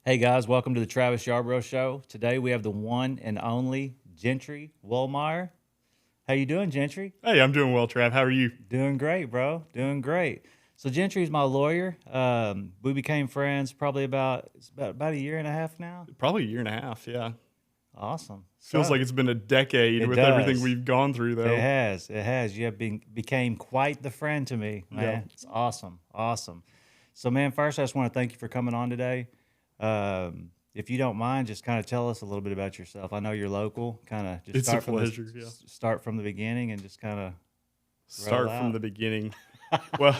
Hey guys, welcome to the Travis Yarbrough Show. Today we have the one and only Gentry Wahlmeier. How you doing, Gentry? Hey, I'm doing well, Trav. How are you? Doing great, bro. Doing great. So Gentry's my lawyer. We became friends probably about a year and a half now. Probably a year and a half, yeah. Awesome. Feels So like it's been a decade it with everything does. we've gone through, It though. has. It has. You have became quite the friend to me, Yeah. man. It's awesome. Awesome. So, man, first I just want to thank you for coming on today. If you don't mind, just kind of tell us a little bit about yourself. I know you're local. Kind of just It's a pleasure, yeah. start from the beginning and just kind of roll Start from out. the beginning. Well,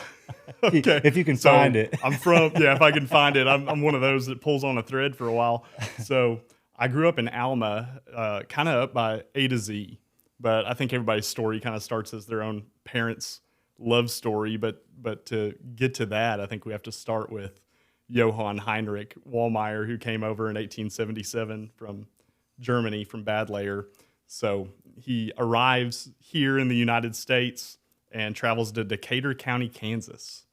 okay. If you can So find it. yeah, if I can find it, I'm one of those that pulls on a thread for a while. So I grew up in Alma, kind of up by A to Z, but I think everybody's story kind of starts as their own parents' love story. But to get to that, I think we have to start with Johann Heinrich Wahlmeier, who came over in 1877 from Germany, from Bad Layer. So he arrives here in the United States and travels to Decatur County, Kansas,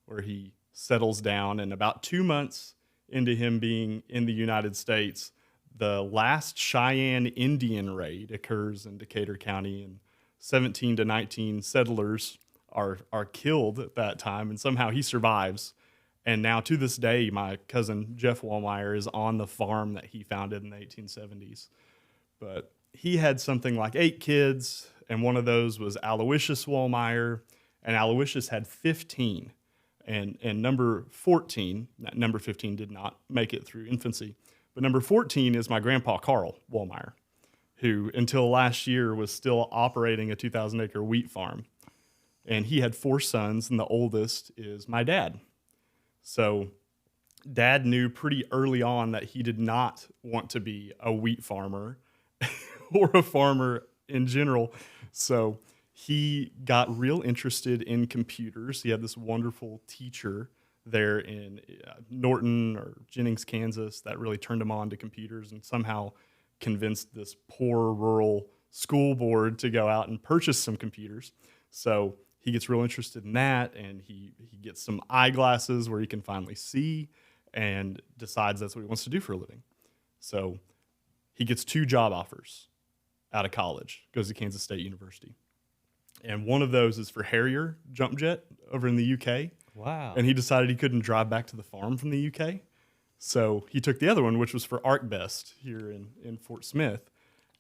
where he settles down. And about 2 months into him being in the United States, the last Cheyenne Indian raid occurs in Decatur County, and 17 to 19 settlers are killed at that time, and somehow he survives. And now to this day, my cousin Jeff Wahlmeier is on the farm that he founded in the 1870s. But he had something like 8 kids, and one of those was Aloysius Wahlmeier, and Aloysius had 15. And number 15 did not make it through infancy, but number 14 is my grandpa Carl Wahlmeier, who until last year was still operating a 2,000-acre wheat farm. And he had 4 sons, and the oldest is my dad. So dad knew pretty early on that he did not want to be a wheat farmer or a farmer in general. So he got real interested in computers. He had this wonderful teacher there in Norton or Jennings, Kansas, that really turned him on to computers and somehow convinced this poor rural school board to go out and purchase some computers. So he gets real interested in that, and he gets some eyeglasses where he can finally see, and decides that's what he wants to do for a living. So he gets 2 job offers out of college, goes to Kansas State University. And one of those is for Harrier Jump Jet over in the UK. Wow. And he decided he couldn't drive back to the farm from the UK. So he took the other one, which was for ArcBest here in Fort Smith.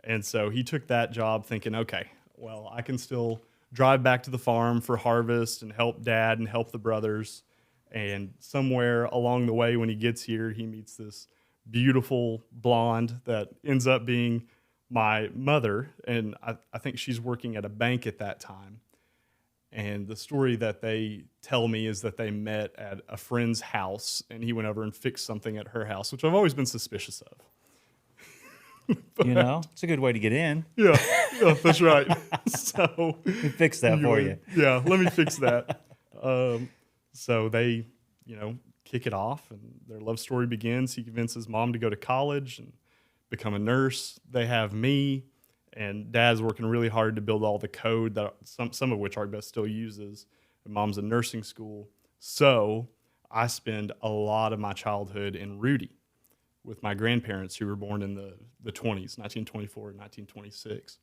And so he took that job thinking, okay, well, I can still drive back to the farm for harvest and help dad and help the brothers. And somewhere along the way, when he gets here, he meets this beautiful blonde that ends up being my mother. And I think she's working at a bank at that time. And the story that they tell me is that they met at a friend's house, and he went over and fixed something at her house, which I've always been suspicious of. It's a good way to get in. Yeah, yeah, that's right. So We fix that for you. yeah, let me fix that. So they, kick it off, and their love story begins. He convinces mom to go to college and become a nurse. They have me, and dad's working really hard to build all the code that some of which ArcBest still uses. And mom's in nursing school. So I spend a lot of my childhood in Rudy with my grandparents, who were born in the 20s, 1924 and 1926.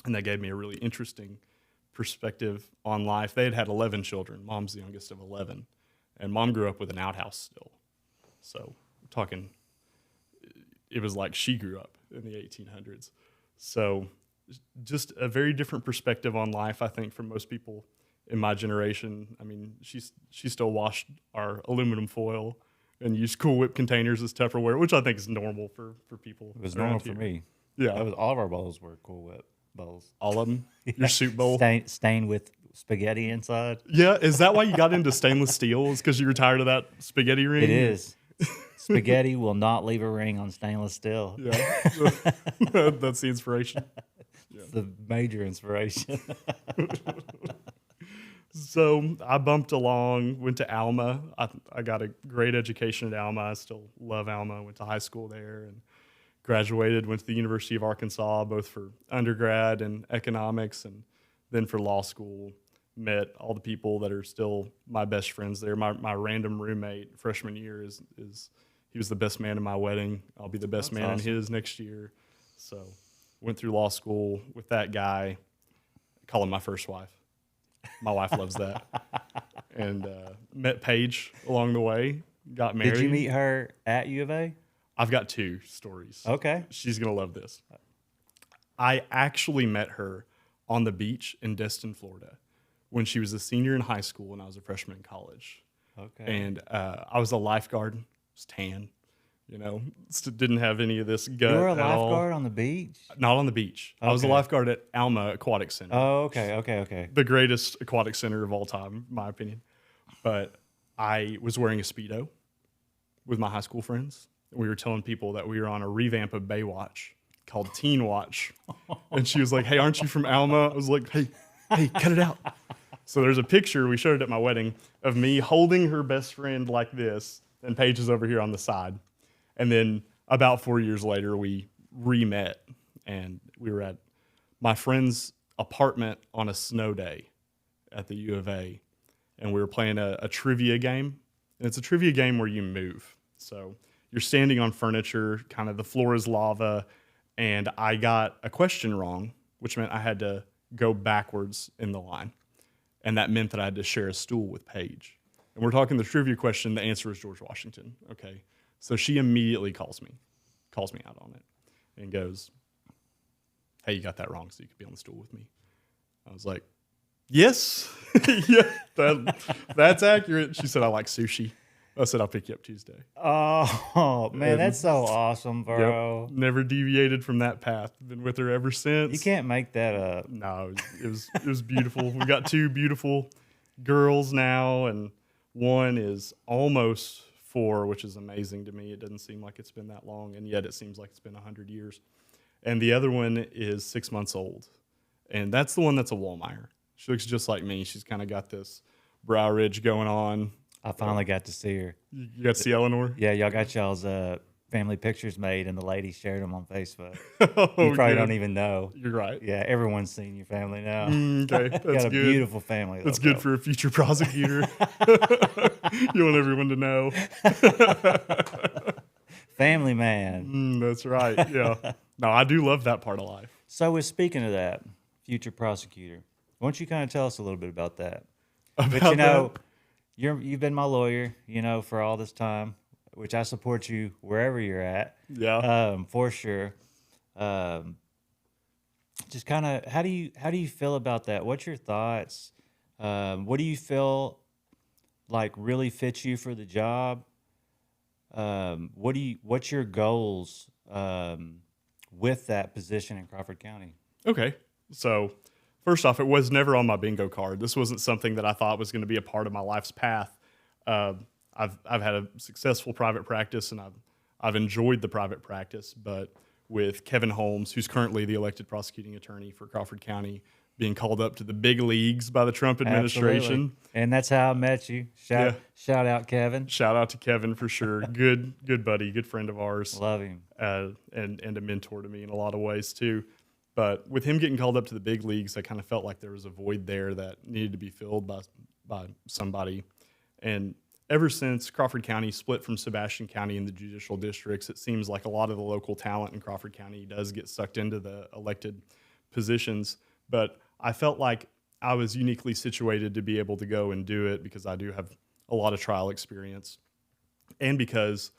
And they gave me a really interesting perspective on life. They had 11 children. Mom's the youngest of 11. And mom grew up with an outhouse still. So we're talking, it was like she grew up in the 1800s. So just a very different perspective on life, I think, from most people in my generation. I mean, she still washed our aluminum foil and used Cool Whip containers as Tupperware, which I think is normal for people. It was around normal here. for me. Yeah, That was all of our bowls were Cool Whip bowls. all of them. Your soup bowl. Stained with spaghetti inside. Yeah, is that why you got into stainless steel? Is because you were tired of that spaghetti ring? It is. Spaghetti will not leave a ring on stainless steel. Yeah, that's the inspiration. It's the major inspiration. So I bumped along, went to Alma. I got a great education at Alma. I still love Alma. Went to high school there and graduated. Went to the University of Arkansas, both for undergrad and economics, and then for law school. Met all the people that are still my best friends there. My random roommate freshman year is He was the best man in my wedding. I'll be the best That's man awesome. in his next year. So went through law school with that guy. I call him my first wife. My wife loves that. And met Paige along the way. Got married. Did you meet her at U of A? I've got 2 stories. Okay. She's going to love this. I actually met her on the beach in Destin, Florida, when she was a senior in high school and I was a freshman in college. Okay. And I was a lifeguard. I was tan, didn't have any of this gut You were a at all. lifeguard on the beach? Not on the beach. I was a Okay. lifeguard at Alma Aquatic Center. Oh, okay. The greatest aquatic center of all time, in my opinion. But I was wearing a Speedo with my high school friends. We were telling people that we were on a revamp of Baywatch called Teen Watch. And she was like, hey, aren't you from Alma? I was like, hey, cut it out. So there's a picture, we showed it at my wedding, of me holding her best friend like this, and Paige is over here on the side. And then about 4 years later, we re-met, and we were at my friend's apartment on a snow day at the U of A, and we were playing a trivia game. And it's a trivia game where you move. So you're standing on furniture, kind of the floor is lava, and I got a question wrong, which meant I had to go backwards in the line. And that meant that I had to share a stool with Paige. And we're talking the trivia question, the answer is George Washington. Okay. So she immediately calls me out on it, and goes, hey, you got that wrong, so you could be on the stool with me. I was like, yes, yeah, that's accurate. She said, I like sushi. I said, I'll pick you up Tuesday. Oh, man, that's so awesome, bro. Yep, never deviated from that path. Been with her ever since. You can't make that up. No, it was beautiful. We got 2 beautiful girls now, and one is almost 4, which is amazing to me. It doesn't seem like it's been that long, and yet it seems like it's been 100 years. And the other one is 6 months old, and that's the one that's a Wahlmeier. She looks just like me. She's kind of got this brow ridge going on. I finally got to see her. You got to see Eleanor? Yeah, y'all got y'all's family pictures made, and the lady shared them on Facebook. Oh, You probably good. don't even know. You're right. Yeah, everyone's seen your family now. Okay, that's Got a good. beautiful family. That's though, good for a future prosecutor. You want everyone to know. family man. That's right. Yeah. No, I do love that part of life. So, with speaking of that, future prosecutor, why don't you kind of tell us a little bit about that? But you know, you've been my lawyer, for all this time, which I support you wherever you're at. Yeah. For sure. Just kind of, how do you feel about that? What's your thoughts? What do you feel like really fits you for the job? What's your goals with that position in Crawford County? Okay. So, first off, it was never on my bingo card. This wasn't something that I thought was going to be a part of my life's path. I've had a successful private practice, and I've enjoyed the private practice. But with Kevin Holmes, who's currently the elected prosecuting attorney for Crawford County, being called up to the big leagues by the Trump administration. Absolutely. And that's how I met you. Shout out, Kevin. Shout out to Kevin for sure. Good buddy, good friend of ours. Love him. And a mentor to me in a lot of ways too. But with him getting called up to the big leagues, I kind of felt like there was a void there that needed to be filled by somebody. And ever since Crawford County split from Sebastian County in the judicial districts, it seems like a lot of the local talent in Crawford County does get sucked into the elected positions. But I felt like I was uniquely situated to be able to go and do it because I do have a lot of trial experience, and because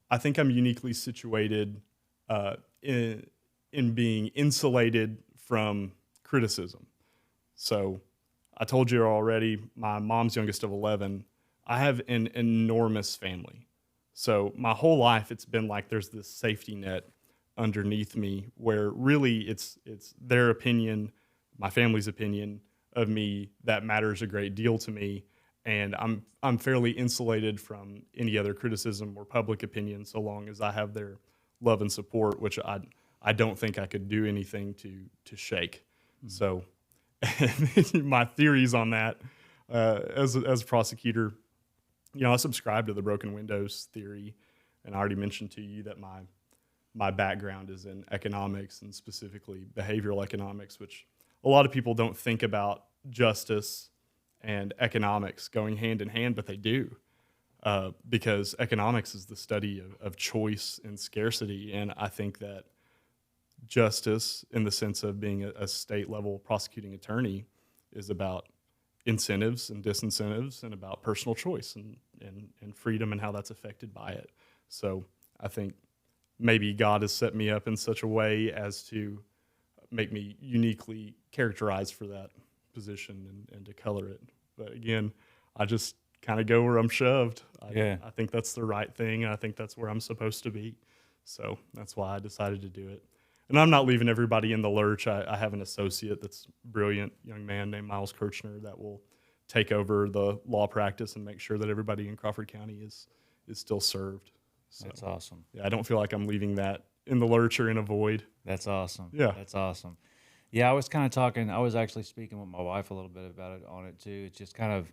I think I'm uniquely situated in being insulated from criticism. So I told you already, my mom's youngest of 11. I have an enormous family. So my whole life, it's been like there's this safety net underneath me where really it's their opinion, my family's opinion of me that matters a great deal to me. And I'm fairly insulated from any other criticism or public opinion so long as I have their love and support, which I don't think I could do anything to shake. Mm-hmm. So my theories on that, as a prosecutor, I subscribe to the broken windows theory, and I already mentioned to you that my background is in economics and specifically behavioral economics, which a lot of people don't think about justice and economics going hand in hand, but they do. because economics is the study of choice and scarcity. And I think that justice, in the sense of being a state level prosecuting attorney, is about incentives and disincentives and about personal choice and freedom and how that's affected by it. So I think maybe God has set me up in such a way as to make me uniquely characterized for that position and to color it. But again, I just kind of go where I'm shoved. I think that's the right thing, and I think that's where I'm supposed to be. So that's why I decided to do it. And I'm not leaving everybody in the lurch. I have an associate that's a brilliant young man named Miles Kirchner that will take over the law practice and make sure that everybody in Crawford County is still served. So, That's awesome. Yeah, I don't feel like I'm leaving that in the lurch or in a void. That's awesome. Yeah. That's awesome. Yeah, I was kind of talking, I was actually speaking with my wife a little bit about it on it too. It's just kind of,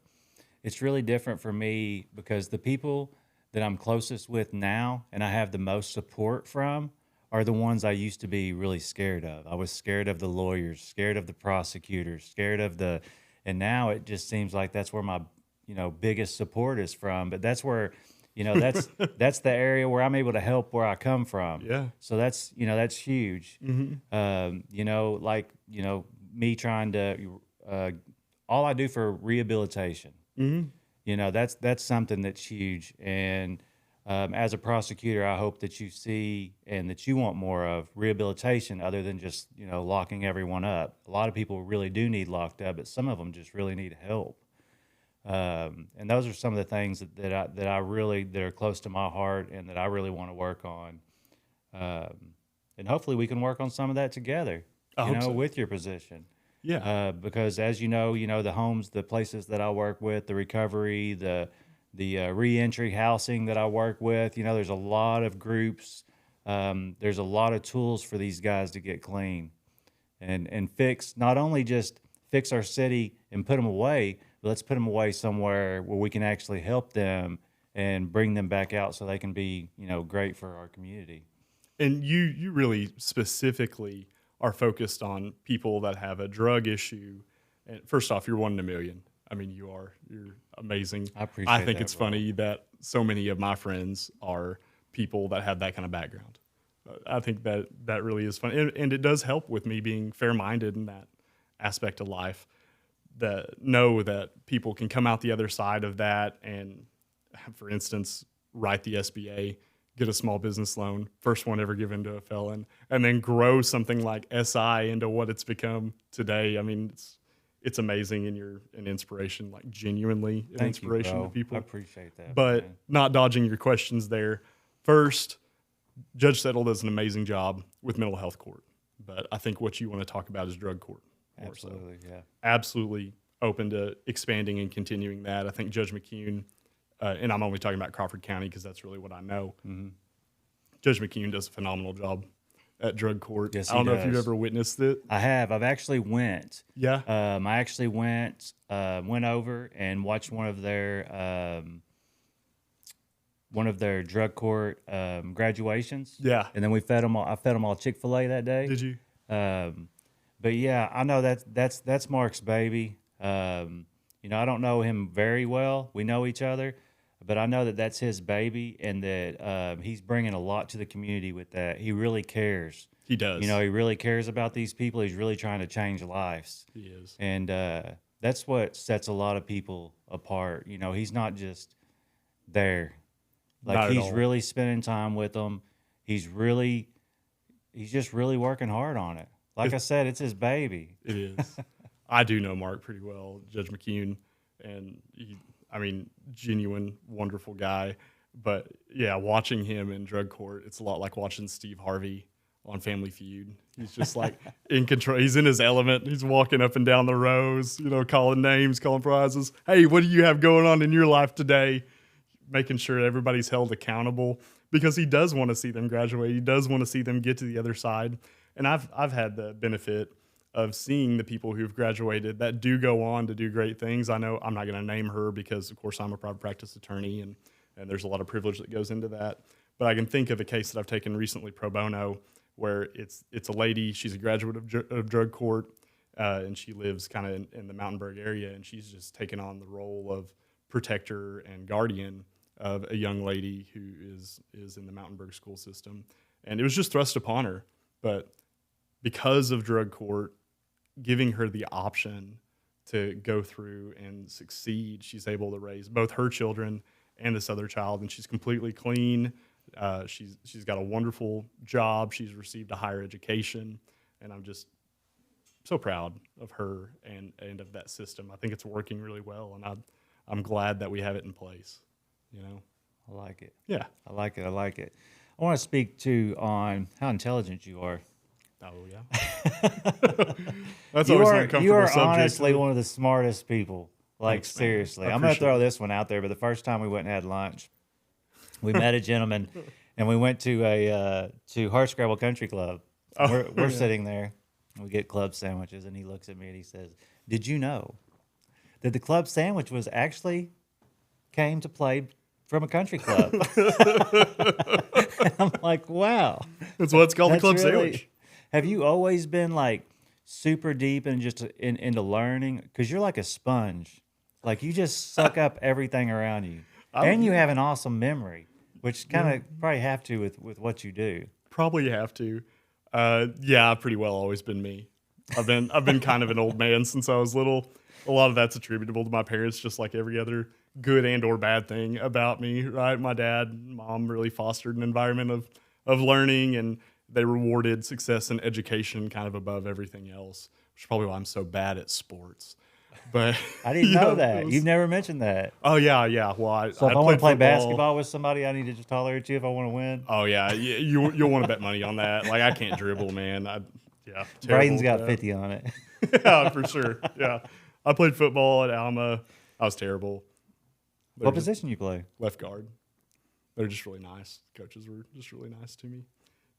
it's really different for me because the people that I'm closest with now and I have the most support from are the ones I used to be really scared of. I was scared of the lawyers, scared of the prosecutors, scared of and now it just seems like that's where my, biggest support is from. But that's where, that's the area where I'm able to help where I come from. Yeah. So that's huge. Me trying to, all I do for rehabilitation, that's something that's huge. And as a prosecutor, I hope that you see and that you want more of rehabilitation other than just, locking everyone up. A lot of people really do need locked up, but some of them just really need help. And those are some of the things that are close to my heart and that I really want to work on. And hopefully we can work on some of that together, with your position. Yeah. Because as the homes, the places that I work with, the recovery, the reentry housing that I work with, there's a lot of groups. There's a lot of tools for these guys to get clean and fix, not only just fix our city and put them away, but let's put them away somewhere where we can actually help them and bring them back out so they can be, great for our community. And you really specifically are focused on people that have a drug issue. And first off, you're one in a million. I mean, you're amazing. I appreciate it. I think it's funny that so many of my friends are people that have that kind of background. I think that really is fun. And it does help with me being fair-minded in that aspect of life, that know that people can come out the other side of that and, for instance, write the SBA, get a small business loan, first one ever given to a felon, and then grow something like SI into what it's become today. I mean, it's amazing, and you're an inspiration, like genuinely an inspiration to people. I appreciate that. But man. Not dodging your questions there. First, Judge Settle does an amazing job with mental health court. But I think what you want to talk about is drug court. Absolutely, yeah. Absolutely open to expanding and continuing that. I think Judge McCune, and I'm only talking about Crawford County because that's really what I know. Mm-hmm. Judge McCune does a phenomenal job at drug court. Yes, I don't know if you've ever witnessed it. I have. I've actually went. Yeah. I actually went over and watched one of their drug court graduations. Yeah. And then we fed them all. I fed them all Chick-fil-A that day. Did you? But yeah, I know that's Mark's baby. I don't know him very well. We know each other, but I know that that's his baby, and that he's bringing a lot to the community with that. He really cares. He does. He really cares about these people. He's really trying to change lives. He is. And that's what sets a lot of people apart. He's not just there. Like, he's really spending time with them. He's just really working hard on it. Like I said, it's his baby. It is. I do know Mark pretty well, Judge McCune, and genuine, wonderful guy. But yeah, watching him in drug court, it's a lot like watching Steve Harvey on Family Feud. He's just like in control. He's in his element. He's walking up and down the rows, calling names, calling prizes. Hey, what do you have going on in your life today? Making sure everybody's held accountable, because he does want to see them graduate. He does want to see them get to the other side. And I've had the benefit of seeing the people who've graduated that do go on to do great things. I know I'm not going to name her because, of course, I'm a private practice attorney, and there's a lot of privilege that goes into that. But I can think of a case that I've taken recently pro bono, where it's a lady. She's a graduate of drug court, and she lives kind of in the Mountainburg area, and she's just taken on the role of protector and guardian of a young lady who is in the Mountainburg school system, and it was just thrust upon her. But because of drug court giving her the option to go through and succeed, she's able to raise both her children and this other child, and she's completely clean. She's got a wonderful job. She's received a higher education, and I'm just so proud of her and of that system. I think it's working really well, and I'm glad that we have it in place. You know, I like it. yeah. I like it. I like it. I want to speak too on how intelligent you are. Oh yeah. That's You always an are uncomfortable you are subject. honestly one of the smartest people. Like Thanks, man. seriously, I I'm going to appreciate throw it. this one out there. But the first time we went and had lunch, we met a gentleman, and we went to a to Hardscrabble Country Club. Oh, We're yeah. sitting there, and we get club sandwiches, and he looks at me and he says, "Did you know that the club sandwich was actually came to play from a country club?" And I'm like, wow. That's what it's called, the That's club really- sandwich. Have you always been like super deep and just into learning? Because you're like a sponge. Like you just suck up everything around you. And you have an awesome memory, which kind of probably have to with what you do. Probably have to. Yeah, I've pretty well always been me. I've been kind of an old man since I was little. A lot of that's attributable to my parents, just like every other good and or bad thing about me, right? My dad and mom really fostered an environment of learning, and they rewarded success and education kind of above everything else, which is probably why I'm so bad at sports. But I didn't you know that. it was- You've never mentioned that. Oh yeah. Well, I So if I want played to play football. basketball with somebody, I need to just tolerate you if I want to win. Oh yeah, you'll want to bet money on that. Like I can't dribble, man. Yeah, Braden's got terrible at 50 on it. that. Yeah, for sure. Yeah, I played football at Alma. I was terrible. They're What just position you play? left guard. They're just really nice. Coaches were just really nice to me.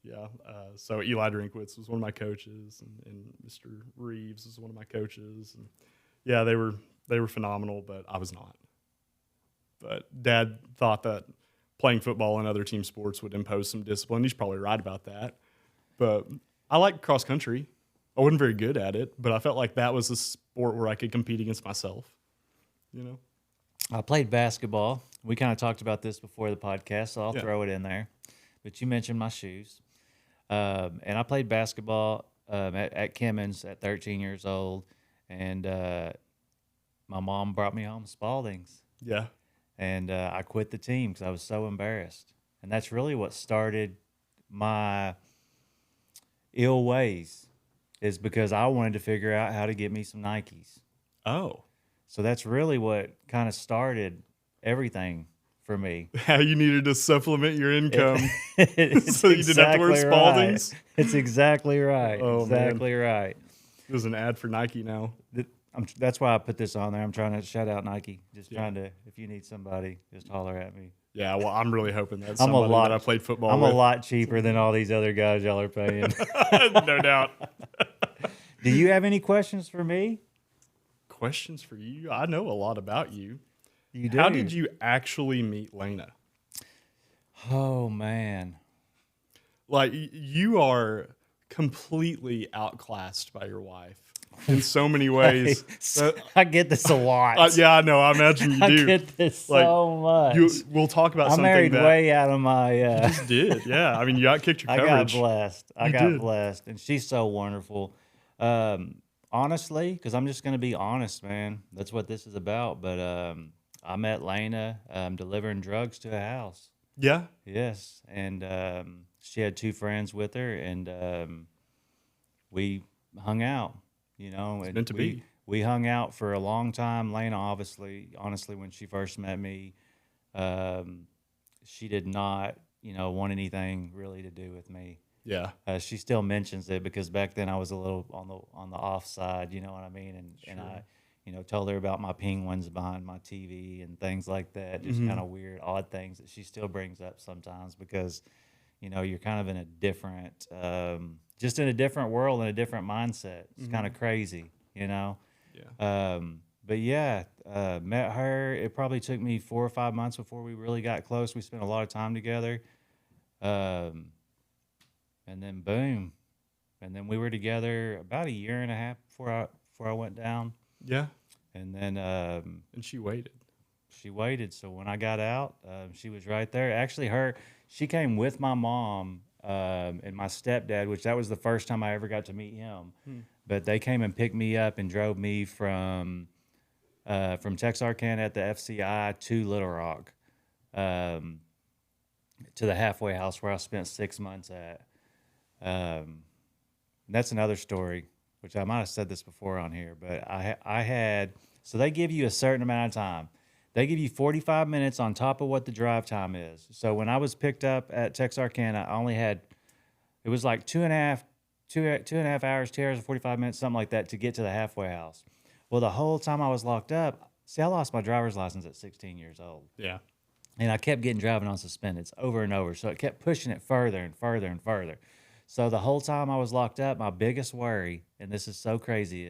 Yeah. So Eli Drinkwitz was one of my coaches, and Mr. Reeves was one of my coaches. And yeah, they were phenomenal, but I was not. But Dad thought that playing football and other team sports would impose some discipline. He's probably right about that. But I like cross country. I wasn't very good at it, but I felt like that was a sport where I could compete against myself. You know? I played basketball. We kind of talked about this before the podcast, so I'll Yeah. throw it in there. But you mentioned my shoes. And I played basketball at Kimmons at 13 years old. And my mom brought me home Spaldings. Yeah. And I quit the team because I was so embarrassed. And that's really what started my ill ways, is because I wanted to figure out how to get me some Nikes. Oh. So that's really what kind of started everything for me. How you needed to supplement your income It's so you didn't have to wear exactly Spaldings. right. It's exactly right. Oh, man. Exactly right. There's an ad for Nike now. That's why I put this on there. I'm trying to shout out Nike. Just Yeah. trying to, if you need somebody, just holler at me. Yeah, well, I'm really hoping that's I'm a somebody lot- that I played football I'm with. a lot cheaper than all these other guys y'all are paying. No doubt. Do you have any questions for me? Questions for you? I know a lot about you. You do. How did you actually meet Lena? Oh, man. Like, you are completely outclassed by your wife in so many ways. I get this a lot. Yeah, I know. I imagine you I do. get this Like, so much. We'll talk about I something married that way out of my. you just did. Yeah, I mean, you got kicked your I got coverage. blessed. I You got did. blessed, and she's so wonderful. Honestly, because I'm just gonna be honest, man. That's what this is about. But I met Lena delivering drugs to a house. Yeah. Yes, and she had two friends with her, and we hung out. You know, and meant to be. We hung out for a long time. Lena, honestly, when she first met me, she did not, want anything really to do with me. Yeah. She still mentions it because back then I was a little on the off side, you know what I mean? And I, told her about my penguins behind my TV and things like that. Just kind of weird, odd things that she still brings up sometimes because, you're kind of in a different, just in a different world and a different mindset. It's kind of crazy, Yeah. But yeah, met her. It probably took me 4 or 5 months before we really got close. We spent a lot of time together. And then boom. And then we were together about a year and a half before I went down. Yeah. And then And she waited. she waited. So when I got out, she was right there. Actually, she came with my mom and my stepdad, which that was the first time I ever got to meet him. But they came and picked me up and drove me from Texarkana at the FCI to Little Rock, to the halfway house where I spent 6 months at. That's another story, which I might have said this before on here, but I had, so they give you a certain amount of time. They give you 45 minutes on top of what the drive time is. So when I was picked up at Texarkana, I only had, it was like two and a half hours, 2 hours and 45 minutes, something like that, to get to the halfway house. Well, the whole time I was locked up, see, I lost my driver's license at 16 years old. Yeah. And I kept getting driving on suspendeds over and over. So it kept pushing it further and further and further. So the whole time I was locked up, my biggest worry, and this is so crazy,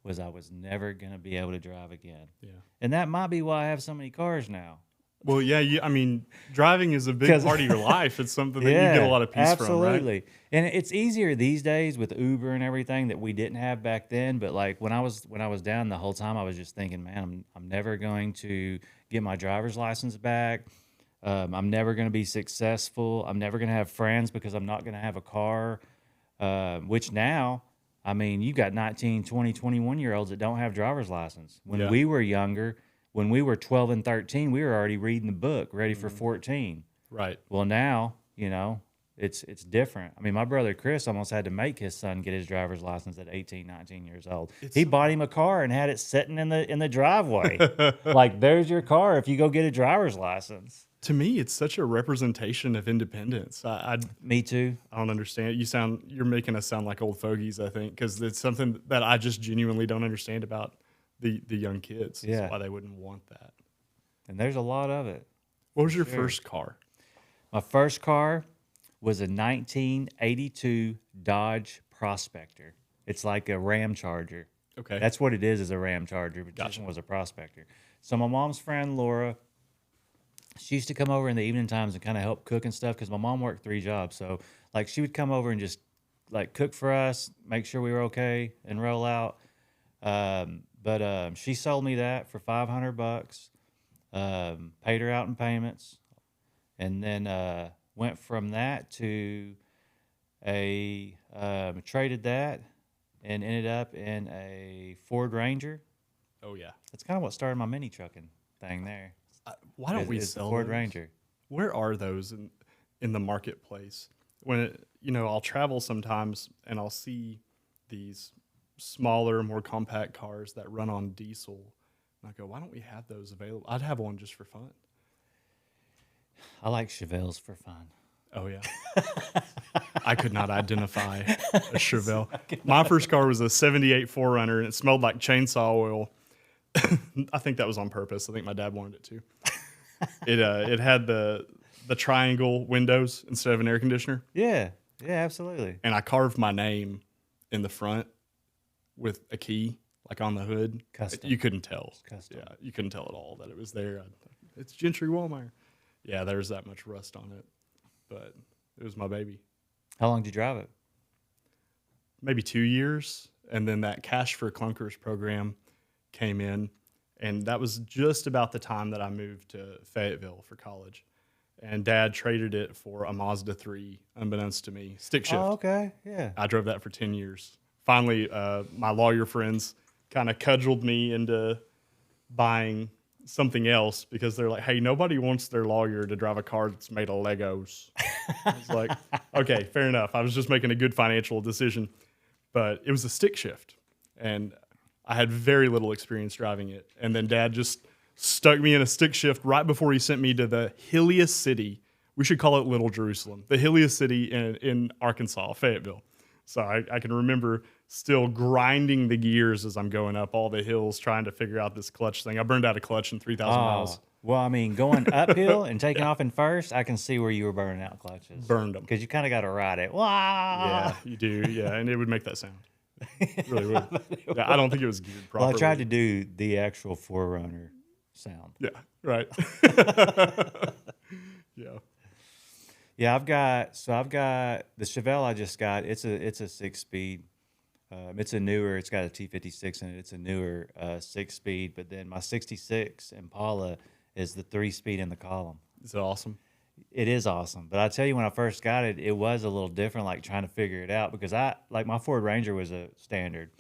was I was never going to be able to drive again. Yeah. And that might be why I have so many cars now. Well, yeah, I mean, driving is a big part of your life. It's something that you get a lot of peace from, right? Absolutely. And it's easier these days with Uber and everything that we didn't have back then. But like when I was down the whole time, I was just thinking, man, I'm never going to get my driver's license back. I'm never going to be successful. I'm never going to have friends because I'm not going to have a car. Which now, I mean, you got 19, 20, 21-year-olds that don't have driver's license. When we were younger, when we were 12 and 13, we were already reading the book, ready for 14. Right. Well, now, it's different. I mean, my brother Chris almost had to make his son get his driver's license at 18, 19 years old. He bought him a car and had it sitting in the driveway. Like, there's your car if you go get a driver's license. To me, it's such a representation of independence. Me too. I don't understand. You're making us sound like old fogies, I think, because it's something that I just genuinely don't understand about the young kids. Yeah. That's why they wouldn't want that. And there's a lot of it. What was your first car? My first car was a 1982 Dodge Prospector. It's like a Ram Charger. Okay. That's what it is a Ram Charger, but this one was a Prospector. So my mom's friend, Laura, she used to come over in the evening times and kind of help cook and stuff because my mom worked 3 jobs. So, like, she would come over and just, like, cook for us, make sure we were okay, and roll out. But she sold me that for $500, paid her out in payments, and then went from that to traded that and ended up in a Ford Ranger. Oh, yeah. That's kind of what started my mini trucking thing there. Why don't we sell Ford those? Ranger? Where are those in the marketplace? When I'll travel sometimes and I'll see these smaller, more compact cars that run on diesel, and I go, why don't we have those available? I'd have one just for fun. I like Chevelles for fun. Oh yeah, I could not identify a Chevelle. My first car was a '78 4Runner, and it smelled like chainsaw oil. I think that was on purpose. I think my dad wanted it too. It had the triangle windows instead of an air conditioner. Yeah, absolutely. And I carved my name in the front with a key, like on the hood. Custom. You couldn't tell. Custom. Yeah, you couldn't tell at all that it was there. It's Gentry Wahlmeier. Yeah, there's that much rust on it, but it was my baby. How long did you drive it? Maybe 2 years, and then that Cash for Clunkers program came in, and that was just about the time that I moved to Fayetteville for college. And Dad traded it for a Mazda 3, unbeknownst to me, stick shift. Oh, okay, yeah. I drove that for 10 years. Finally, my lawyer friends kind of cudgeled me into buying something else because they're like, hey, nobody wants their lawyer to drive a car that's made of Legos. I was like, okay, fair enough. I was just making a good financial decision. But it was a stick shift, and I had very little experience driving it. And then Dad just stuck me in a stick shift right before he sent me to the hilliest city. We should call it Little Jerusalem, the hilliest city in Arkansas, Fayetteville. So I can remember still grinding the gears as I'm going up all the hills trying to figure out this clutch thing. I burned out a clutch in 3,000 miles. Well, I mean, going uphill and taking off in first, I can see where you were burning out clutches. Burned them. Because you kind of got to ride it. Wah! Yeah, you do. Yeah, and it would make that sound. It really would. Yeah, I don't think it was geared properly. Well, I tried to do the actual 4Runner sound. Yeah, right. Yeah. Yeah, I've got the Chevelle I just got. It's a 6-speed. It's a newer. It's got a T56 in it. It's a newer 6-speed. But then my '66 Impala is the 3-speed in the column. Is it awesome? It is awesome. But I tell you, when I first got it, it was a little different, like trying to figure it out, because my Ford Ranger was a standard,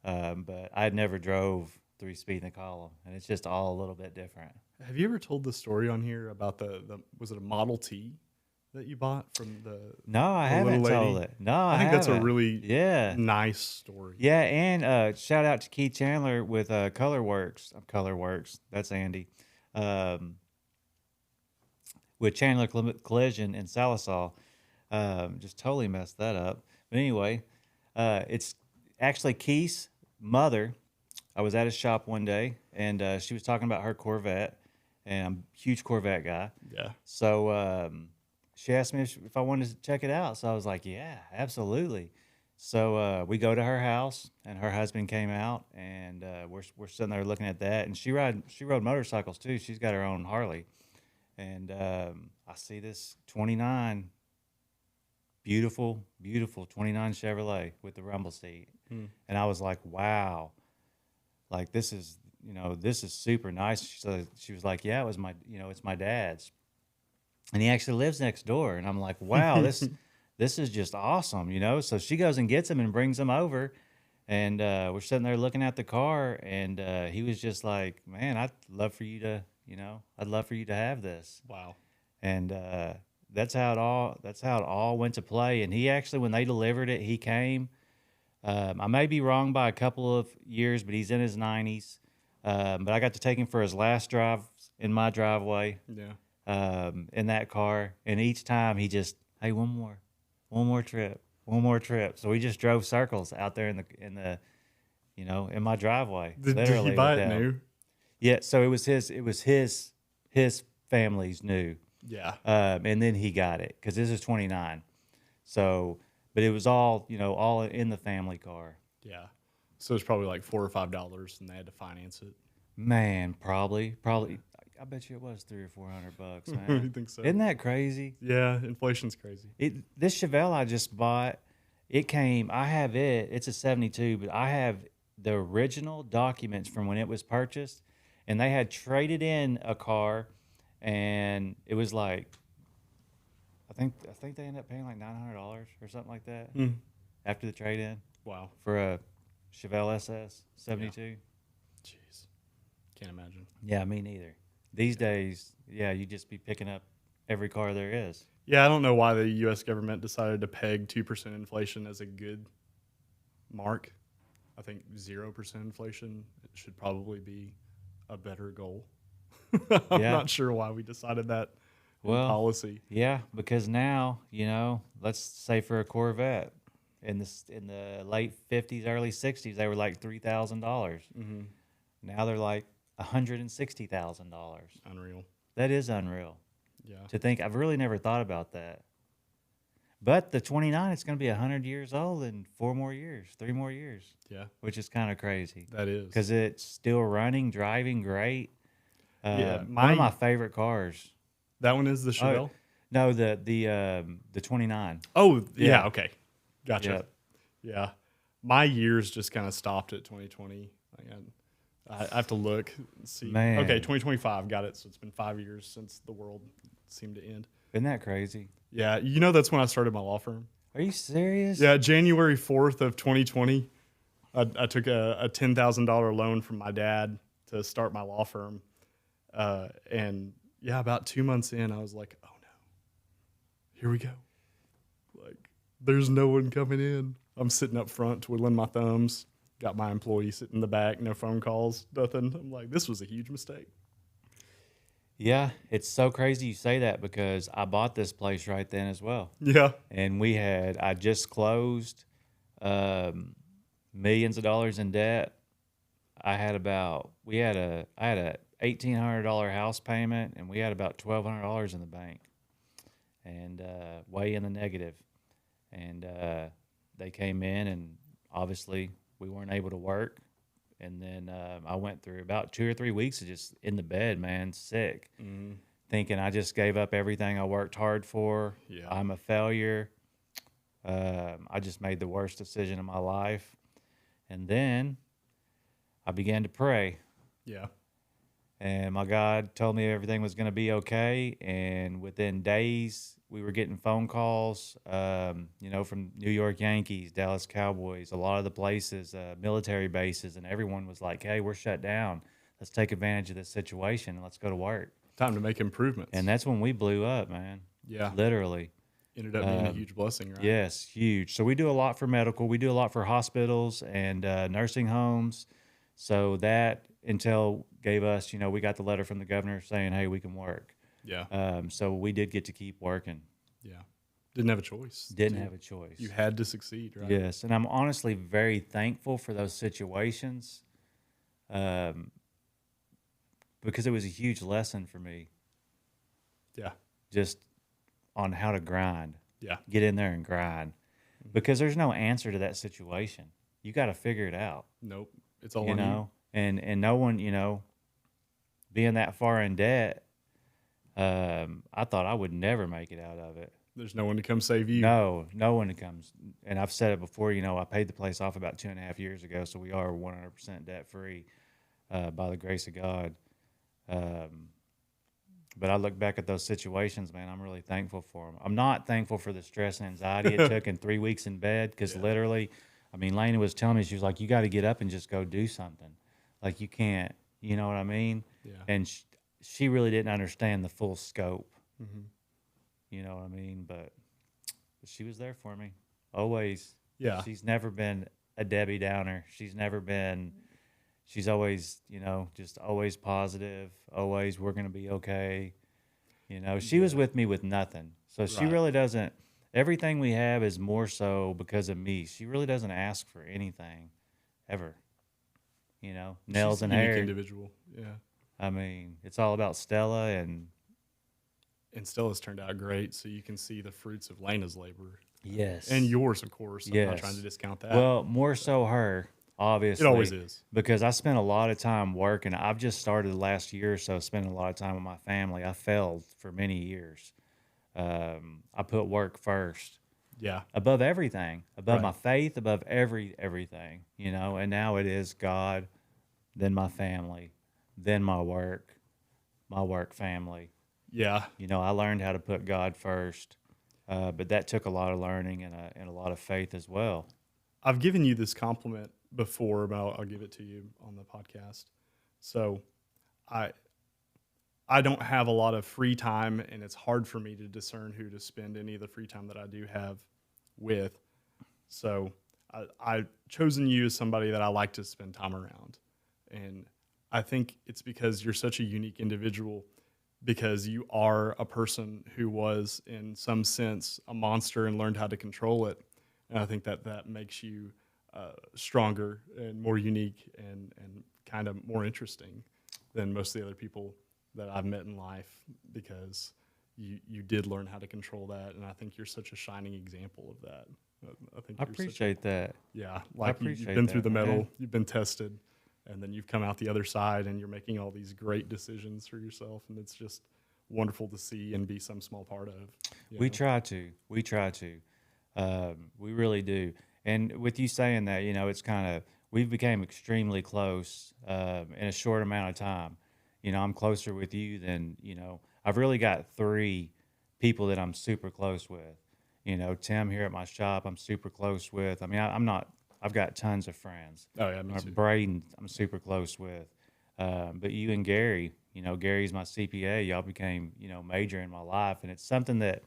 but I had never drove 3-speed in the column, and it's just all a little bit different. Have you ever told the story on here about was it a Model T that you bought from No, I haven't told it. No, I think haven't. that's a really yeah nice story. Yeah, and shout out to Keith Chandler with Colorworks. Colorworks, that's Andy. With Chandler Collision in Salisal. Just totally messed that up. But anyway, it's actually Keith's mother. I was at his shop one day, and she was talking about her Corvette, and I'm a huge Corvette guy. Yeah. So she asked me if I wanted to check it out. So I was like, yeah, absolutely. So we go to her house, and her husband came out, and we're sitting there looking at that. And she rode motorcycles too. She's got her own Harley, and I see this 29, beautiful 29 Chevrolet with the rumble seat, and I was like, wow, like this is super nice. She was like, yeah, it was it's my dad's, and he actually lives next door. And I'm like, wow, this is just awesome, So she goes and gets him and brings him over, and we're sitting there looking at the car, and he was just like, man, I'd love for you to have this. Wow. And that's how it all went to play. And he actually, when they delivered it, he came. I may be wrong by a couple of years, but he's in his 90s. But I got to take him for his last drive in my driveway. Yeah. In that car, and each time he just, hey, one more trip. So we just drove circles out there in my driveway. Did he buy it new? Yeah. So it was his family's new. Yeah. And then he got it because this is 29. So, but it was all in the family car. Yeah. So it's probably like $4 or $5, and they had to finance it. Man, probably. I bet you it was $300 or $400, man. You think so? Isn't that crazy? Yeah, inflation's crazy. This Chevelle I just bought, I have it. It's a 72, but I have the original documents from when it was purchased, and they had traded in a car, and it was like, I think they ended up paying like $900 or something like that after the trade in. Wow. For a Chevelle SS 72. Yeah. Jeez. Can't imagine. Yeah, me neither. These days, you just be picking up every car there is. Yeah, I don't know why the U.S. government decided to peg 2% inflation as a good mark. I think 0% inflation should probably be a better goal. I'm not sure why we decided that policy. Yeah, because now, let's say for a Corvette, in the late 50s, early 60s, they were like $3,000. Mm-hmm. Now they're like $160,000. Unreal. That is unreal. Yeah. To think, I've really never thought about that. But the 29, it's going to be 100 years old in 3 more years. Yeah. Which is kind of crazy. That is. Because it's still running, driving great. One of my favorite cars. That one is the Chevelle? No, the 29. Oh, yeah. Okay. Gotcha. Yep. Yeah. My years just kind of stopped at 2020. I have to look and see. Man. Okay, 2025, got it. So it's been 5 years since the world seemed to end. Isn't that crazy? Yeah, that's when I started my law firm. Are you serious? Yeah, January 4th of 2020, I took a $10,000 loan from my dad to start my law firm. And yeah, about 2 months in, I was like, oh no, here we go. Like, there's no one coming in. I'm sitting up front twiddling my thumbs. Got my employee sitting in the back, no phone calls, nothing. I'm like, this was a huge mistake. Yeah, it's so crazy you say that because I bought this place right then as well. Yeah. And I just closed millions of dollars in debt. I had a $1,800 house payment, and we had about $1,200 in the bank, and way in the negative. And they came in, and obviously we weren't able to work. And then I went through about 2 or 3 weeks of just in the bed, man, sick, thinking I just gave up everything I worked hard for. Yeah. I'm a failure. I just made the worst decision of my life. And then I began to pray. Yeah. And my God told me everything was going to be okay. And within days, we were getting phone calls, from New York Yankees, Dallas Cowboys, a lot of the places, military bases, and everyone was like, hey, we're shut down. Let's take advantage of this situation and let's go to work. Time to make improvements. And that's when we blew up, man. Yeah. Literally. Ended up being a huge blessing, right? Yes, huge. So we do a lot for medical. We do a lot for hospitals and nursing homes. So that Intel gave us, we got the letter from the governor saying, hey, we can work. Yeah. So we did get to keep working. Yeah. Didn't have a choice. Didn't have a choice. You had to succeed, right? Yes. And I'm honestly very thankful for those situations because it was a huge lesson for me. Yeah. Just on how to grind. Yeah. Get in there and grind. Because there's no answer to that situation. You got to figure it out. Nope. It's all you on know, and no one, being that far in debt, I thought I would never make it out of it. There's no one to come save you. No one comes. And I've said it before, I paid the place off about 2.5 years ago, so we are 100% debt free by the grace of God. But I look back at those situations, man, I'm really thankful for them. I'm not thankful for the stress and anxiety it took in 3 weeks in bed because literally, Lena was telling me, she was like, you got to get up and just go do something. Like, you can't, you know what I mean? Yeah. And she really didn't understand the full scope. Mm-hmm. You know what I mean? But she was there for me, always. Yeah. She's never been a Debbie Downer. She's always, just always positive, always we're going to be okay. She was with me with nothing. So she really doesn't, everything we have is more so because of me. She really doesn't ask for anything ever. Nails She's and a unique hair. individual. Yeah. It's all about Stella and Stella's turned out great, so you can see the fruits of Lena's labor. yes. And yours, of course. I'm Yes. not trying to discount that. Well, more so her, obviously. It always is. Because I spent a lot of time working. I've just started the last year or so spending a lot of time with my family. I failed for many years. I put work first. Yeah. Above everything. Above my faith, above everything. And now it is God, then my family, then my work family. Yeah. I learned how to put God first. But that took a lot of learning and a lot of faith as well. I've given you this compliment before, but I'll give it to you on the podcast. So I don't have a lot of free time, and it's hard for me to discern who to spend any of the free time that I do have with. So I've chosen you as somebody that I like to spend time around. And I think it's because you're such a unique individual, because you are a person who was, in some sense, a monster and learned how to control it. And I think that makes you stronger and more unique and kind of more interesting than most of the other people that I've met in life, because you did learn how to control that. And I think you're such a shining example of that. I appreciate that. Yeah. Like you've been through the metal, you've been tested, and then you've come out the other side and you're making all these great decisions for yourself. And it's just wonderful to see and be some small part of. We try to. We really do. And with you saying that, it's kind of, we've become extremely close in a short amount of time. I'm closer with you than, I've really got 3 people that I'm super close with. Tim here at my shop, I'm super close with. I've got tons of friends. Oh, yeah, me too. Braden, I'm super close with. But you and Gary, Gary's my CPA. Y'all became, major in my life. And it's something that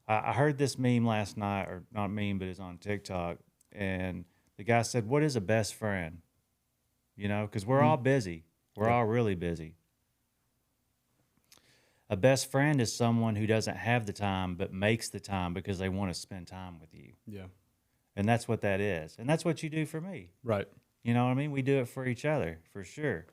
I heard this meme last night, or not meme, but it's on TikTok. And the guy said, what is a best friend? Because we're all busy. We're all really busy. A best friend is someone who doesn't have the time, but makes the time because they want to spend time with you. Yeah. And that's what that is. And that's what you do for me. Right. You know what I mean? We do it for each other, for sure.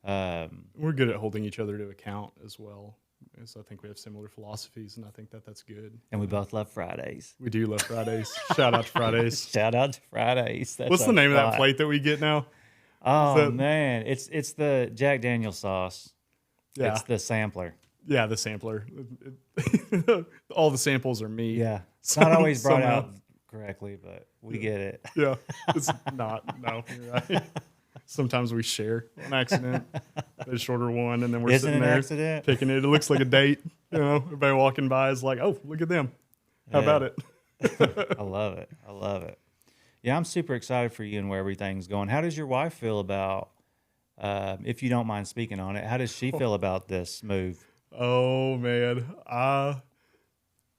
We're good at holding each other to account as well. So I think we have similar philosophies, and I think that's good. And we both love Fridays. We do love Fridays. Shout out to Fridays. Shout out to Fridays. What's the name of that plate that we get now? Oh, man. It's the Jack Daniel's sauce. Yeah. It's the sampler. Yeah, the sampler. All the samples are me. Yeah. It's not always brought out correctly, but we get it. Yeah. It's not. No, you're right. Sometimes we share an accident, a shorter one, and then we're Isn't sitting it an there accident? picking it. It looks like a date. Everybody walking by is like, oh, look at them. How about it? I love it. I love it. Yeah, I'm super excited for you and where everything's going. How does your wife feel about, if you don't mind speaking on it, how does she feel about this move? Oh, man.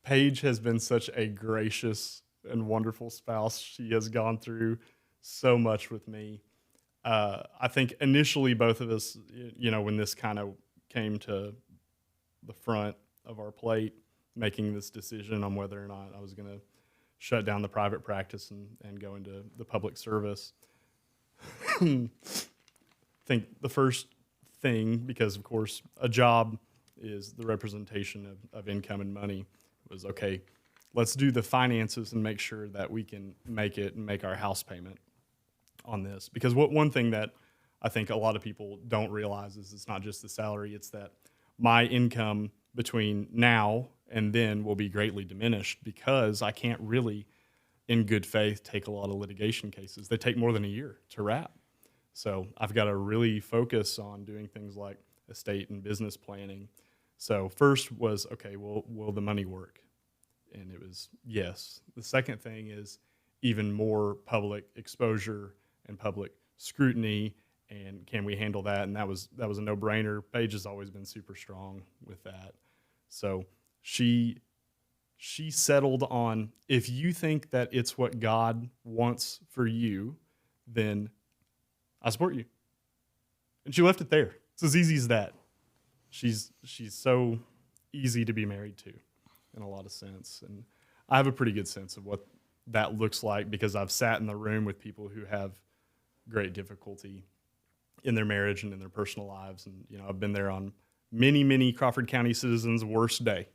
Paige has been such a gracious and wonderful spouse. She has gone through so much with me. I think initially both of us, when this kind of came to the front of our plate, making this decision on whether or not I was going to shut down the private practice and go into the public service. I think the first thing, because of course a job is the representation of income and money, was okay, let's do the finances and make sure that we can make it and make our house payment on this. Because one thing that I think a lot of people don't realize is it's not just the salary, it's that my income between now and then will be greatly diminished because I can't really, in good faith, take a lot of litigation cases. They take more than a year to wrap. So I've got to really focus on doing things like estate and business planning. So first was, okay, will the money work? And it was yes. The second thing is even more public exposure and public scrutiny, and can we handle that? And that was a no-brainer. Paige has always been super strong with that. So she settled on, if you think that it's what God wants for you, then I support you. And she left it there. It's as easy as that. She's so easy to be married to in a lot of sense. And I have a pretty good sense of what that looks like because I've sat in the room with people who have great difficulty in their marriage and in their personal lives. And, I've been there on many, many Crawford County citizens' worst day,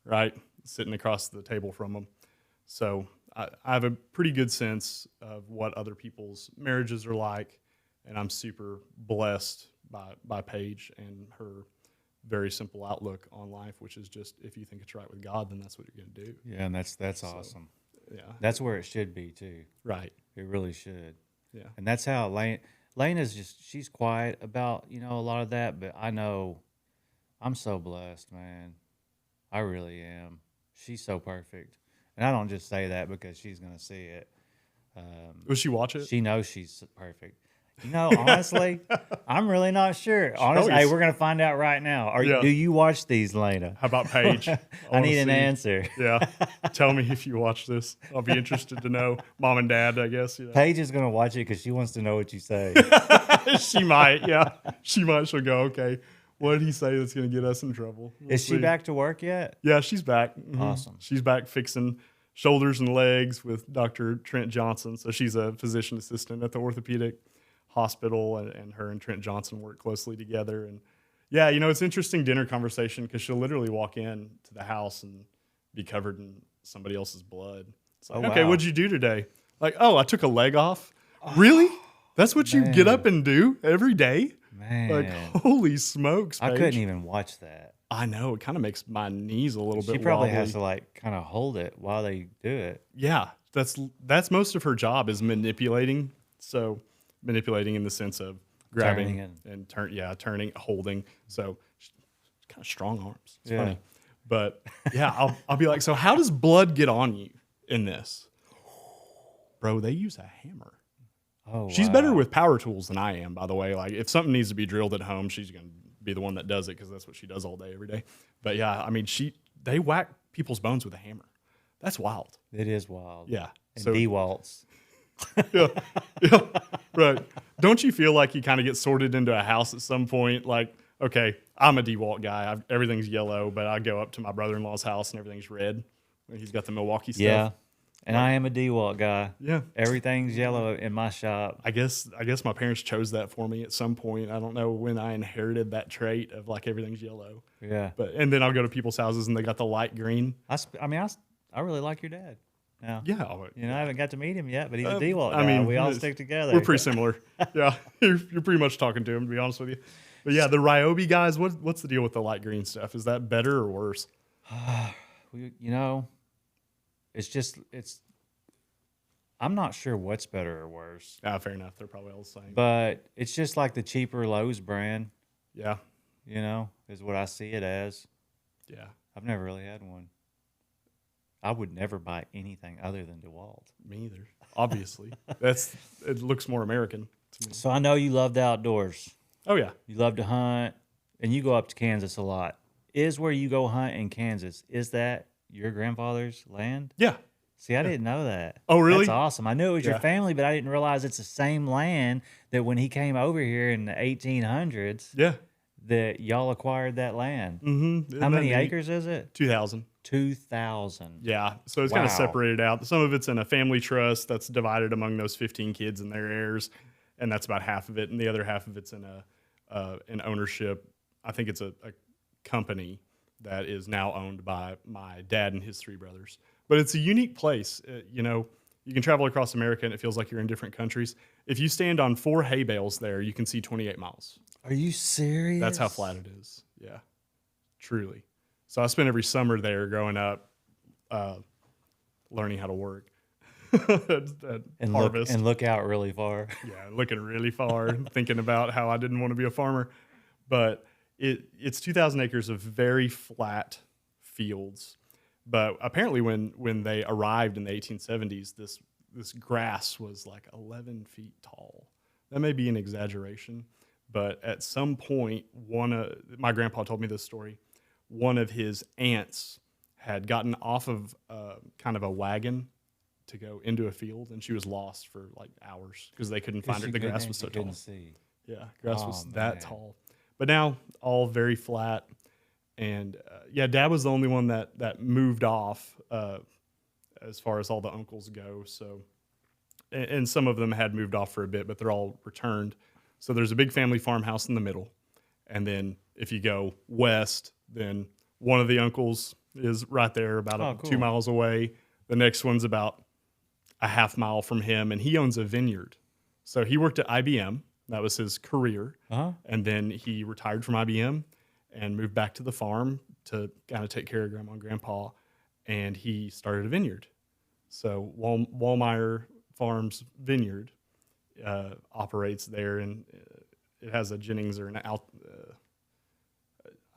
right? Sitting across the table from them. So I have a pretty good sense of what other people's marriages are like. And I'm super blessed by Paige and her very simple outlook on life, which is just, if you think it's right with God, then that's what you're going to do. Yeah, and that's awesome. Yeah. That's where it should be, too. Right. It really should. Yeah. And that's how Lane is just, she's quiet about, a lot of that, but I know I'm so blessed, man. I really am. She's so perfect. And I don't just say that because she's going to see it. Will she watch it? She knows she's perfect. Honestly, I'm really not sure. Honestly, hey, we're going to find out right now. Do you watch these, Lena? How about Paige? I need an answer. Yeah. Tell me if you watch this. I'll be interested to know. Mom and Dad, I guess. Paige is going to watch it because she wants to know what you say. She might, yeah. She might. She'll go, okay, what did he say that's going to get us in trouble? Is she back to work yet? Yeah, she's back. Mm-hmm. Awesome. She's back fixing shoulders and legs with Dr. Trent Johnson. So she's a physician assistant at the orthopedic hospital, and her and Trent Johnson work closely together. And yeah, it's interesting dinner conversation because she'll literally walk in to the house and be covered in somebody else's blood. It's like, okay, what'd you do today? Like, I took a leg off. Really? That's what you get up and do every day? Man. Like, holy smokes, Paige. I couldn't even watch that. I know. It kind of makes my knees a little bit She probably wobbly. has to kind of hold it while they do it. Yeah, that's most of her job is manipulating. So manipulating in the sense of grabbing and turning, holding. So she's kind of strong arms. It's funny. But yeah, I'll be like, so how does blood get on you in this? Bro, they use a hammer. Oh, she's better with power tools than I am, by the way. Like if something needs to be drilled at home, she's going to be the one that does it because that's what she does all day, every day. But yeah, I mean, they whack people's bones with a hammer. That's wild. It is wild. Yeah. And DeWaltz. yeah, right. Don't you feel like you kind of get sorted into a house at some point? Like, okay, I'm a DeWalt guy. Everything's yellow, but I go up to my brother-in-law's house and everything's red. He's got the Milwaukee stuff. Yeah, and I am a DeWalt guy. Yeah, everything's yellow in my shop. I guess my parents chose that for me at some point. I don't know when I inherited that trait of like everything's yellow. Yeah, and then I'll go to people's houses and they got the light green. I really like your dad. Now, yeah, I haven't got to meet him yet, but he's a DeWalt guy. I mean, we all stick together. We're pretty similar. Yeah, you're pretty much talking to him, to be honest with you. But yeah, the Ryobi guys, what's the deal with the light green stuff? Is that better or worse? It's I'm not sure what's better or worse, Fair enough. They're probably all the same. but it's just like the cheaper Lowe's brand, Yeah. is what I see it as. Yeah. I've never really had one. I would never buy anything other than DeWalt. Me either. Obviously. It looks more American to me. So I know you love the outdoors. Oh, yeah. You love to hunt, and you go up to Kansas a lot. Is where you go hunt in Kansas, is that your grandfather's land? Yeah. See, I didn't know that. Oh, really? That's awesome. I knew it was your Yeah. family, but I didn't realize it's the same land that when he came over here in the 1800s, Yeah. that y'all acquired that land. Mm-hmm. How many acres is it? 2,000. 2,000. Yeah. So it's kind of Wow. separated out. Some of it's in a family trust that's divided among those 15 kids and their heirs, and that's about half of it. And the other half of it's in an ownership. I think it's a company that is now owned by my dad and his 3 brothers. But it's a unique place. You can travel across America and it feels like you're in different countries. If you stand on 4 hay bales there, you can see 28 miles. Are you serious? That's how flat it is. Yeah, truly. So I spent every summer there growing up, learning how to work at and harvest. look out really far. Yeah, looking really far, thinking about how I didn't want to be a farmer. But it's 2,000 acres of very flat fields. But apparently when they arrived in the 1870s, this grass was like 11 feet tall. That may be an exaggeration, but at some point, my grandpa told me this story. One of his aunts had gotten off of kind of a wagon to go into a field, and she was lost for like hours because they couldn't find her. The grass was so tall. See. Yeah, grass was that man. tall. But now all very flat. And Dad was the only one that moved off as far as all the uncles go. So, and some of them had moved off for a bit, but they're all returned. So there's a big family farmhouse in the middle. And then if you go west, then one of the uncles is right there about 2 miles away. The next one's about a half mile from him, and he owns a vineyard. So he worked at IBM. That was his career. Uh-huh. And then he retired from IBM and moved back to the farm to kind of take care of Grandma and Grandpa, and he started a vineyard. So Wahlmeier Farms Vineyard operates there, and it has a Jennings or I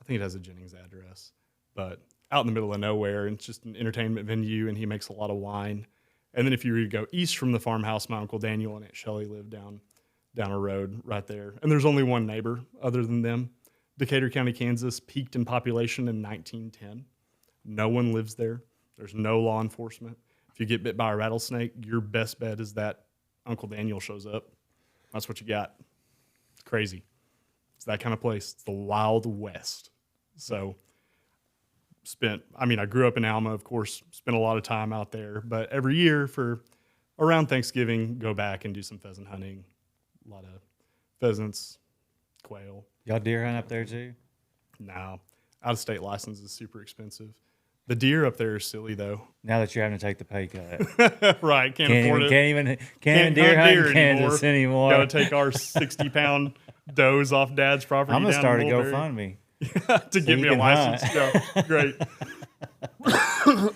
think it has a Jennings address, but out in the middle of nowhere, and it's just an entertainment venue, and he makes a lot of wine. And then if you were to go east from the farmhouse, my Uncle Daniel and Aunt Shelley lived down a road right there. And there's only one neighbor other than them. Decatur County, Kansas peaked in population in 1910. No one lives there. There's no law enforcement. If you get bit by a rattlesnake, your best bet is that Uncle Daniel shows up. That's what you got. It's crazy. It's that kind of place. It's the Wild West. So I grew up in Alma, of course, spent a lot of time out there, but every year for around Thanksgiving, go back and do some pheasant hunting. A lot of pheasants, quail. Y'all deer hunt up there too? No. Out-of-state license is super expensive. The deer up there are silly, though. Now that you're having to take the pay cut. Right. Can't afford it. Can't deer hunt in Kansas anymore. Got to take our 60-pound does off Dad's property. I'm going to down start a in Mulberry GoFundMe. to give me a license. Yeah, great.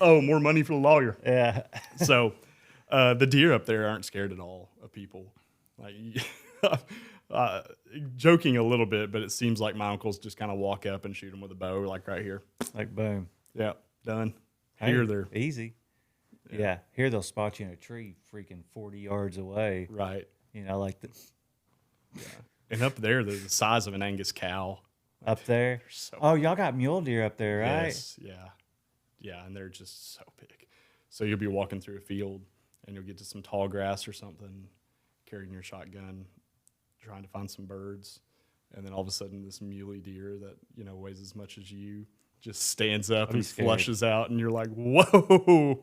Oh, more money for the lawyer. Yeah. So the deer up there aren't scared at all of people. Like, joking a little bit, but it seems like my uncles just kind of walk up and shoot them with a bow, like right here. Like, boom. Yeah, done. Hey, Here they're easy. Yeah. Here they'll spot you in a tree freaking 40 yards away. right. Like Yeah. And up there, they're the size of an Angus cow. up there. So Oh, y'all got mule deer up there, right? yes, yeah. Yeah, and they're just so big. So you'll be walking through a field and you'll get to some tall grass or something, carrying your shotgun, trying to find some birds, and then all of a sudden this muley deer that weighs as much as you just stands up and flushes out, and you're like, whoa,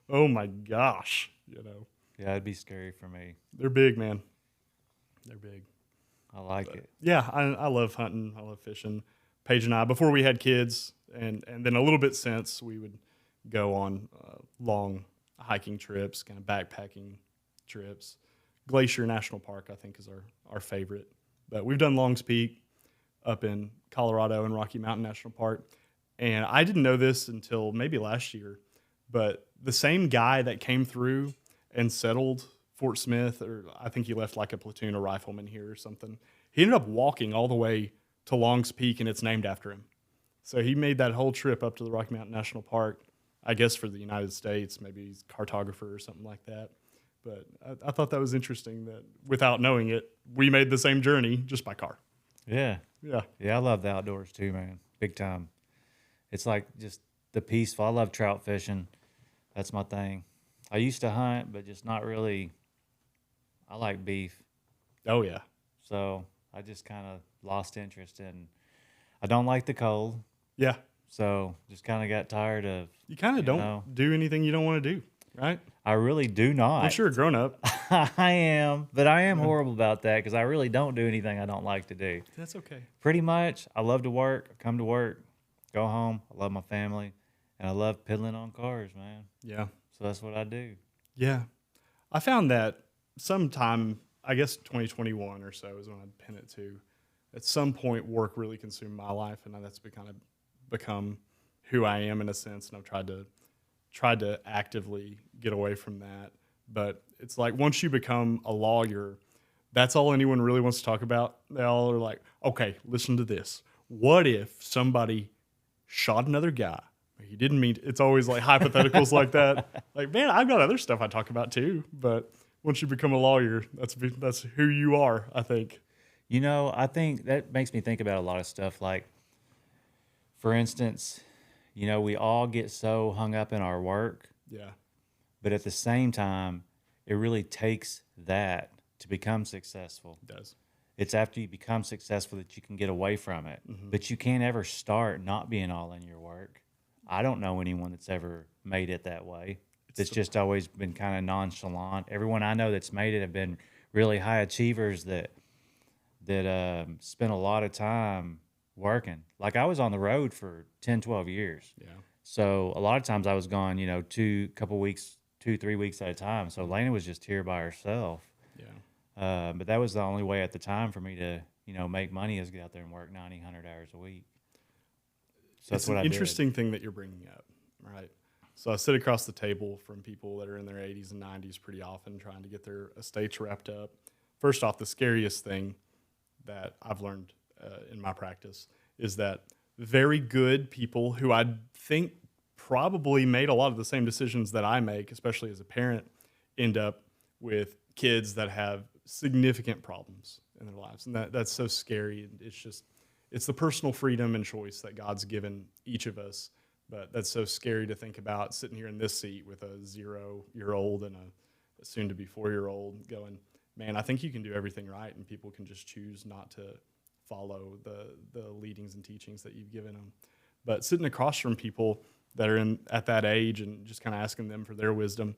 oh my gosh, Yeah, it'd be scary for me. They're big, man. They're big. I like it. Yeah, I love hunting. I love fishing. Paige and I, before we had kids, and then a little bit since, we would go on long hiking trips, kind of backpacking trips. Glacier National Park, I think, is our favorite. But we've done Long's Peak up in Colorado and Rocky Mountain National Park. And I didn't know this until maybe last year, but the same guy that came through and settled Fort Smith, or I think he left like a platoon of riflemen here or something. He ended up walking all the way to Long's Peak, and it's named after him. So he made that whole trip up to the Rocky Mountain National Park, I guess for the United States. Maybe he's a cartographer or something like that. But I thought that was interesting that without knowing it, we made the same journey just by car. Yeah. Yeah. Yeah, I love the outdoors too, man. Big time. It's like just the peaceful. I love trout fishing. That's my thing. I used to hunt, but just not really. I like beef. Oh, yeah. So I just kind of lost interest in. I don't like the cold. Yeah. So just kind of got tired of. You kind of don't do anything you don't want to do, right? I really do not. I'm sure a grown up. I am, but I am horrible about that because I really don't do anything I don't like to do. That's okay. Pretty much, I love to work. I come to work, go home. I love my family, and I love piddling on cars, man. Yeah. So that's what I do. Yeah. I found that sometime, I guess 2021 or so is when I'd pin it to. At some point, work really consumed my life, and that's become who I am in a sense, and I've tried to actively get away from that. But it's like once you become a lawyer, that's all anyone really wants to talk about. They all are like, okay, listen to this. What if somebody shot another guy? He didn't mean to. It's always like hypotheticals like that. Like, man, I've got other stuff I talk about too. But once you become a lawyer, that's who you are, I think. You know, I think that makes me think about a lot of stuff. Like, for instance, you know, we all get so hung up in our work. Yeah. But at the same time, it really takes that to become successful. It does. It's after you become successful that you can get away from it. Mm-hmm. But you can't ever start not being all in your work. I don't know anyone that's ever made it that way. It's just always been kind of nonchalant. Everyone I know that's made it have been really high achievers that spent a lot of time working. Like I was on the road for 10, 12 years. Yeah. So a lot of times I was gone, you know, 2, 3 weeks at a time. So Lena was just here by herself. Yeah. But that was the only way at the time for me to, you know, make money is get out there and work 90, 100 hours a week. So that's what I did. It's an interesting thing that you're bringing up, right? So I sit across the table from people that are in their 80s and 90s pretty often trying to get their estates wrapped up. First off, the scariest thing that I've learned in my practice is that very good people who I think probably made a lot of the same decisions that I make, especially as a parent, end up with kids that have significant problems in their lives. And that's so scary. It's the personal freedom and choice that God's given each of us. But that's so scary to think about sitting here in this seat with a 0-year-old and a soon-to-be 4-year-old going, man, I think you can do everything right, and people can just choose not to follow the leadings and teachings that you've given them. But sitting across from people that are at that age and just kind of asking them for their wisdom,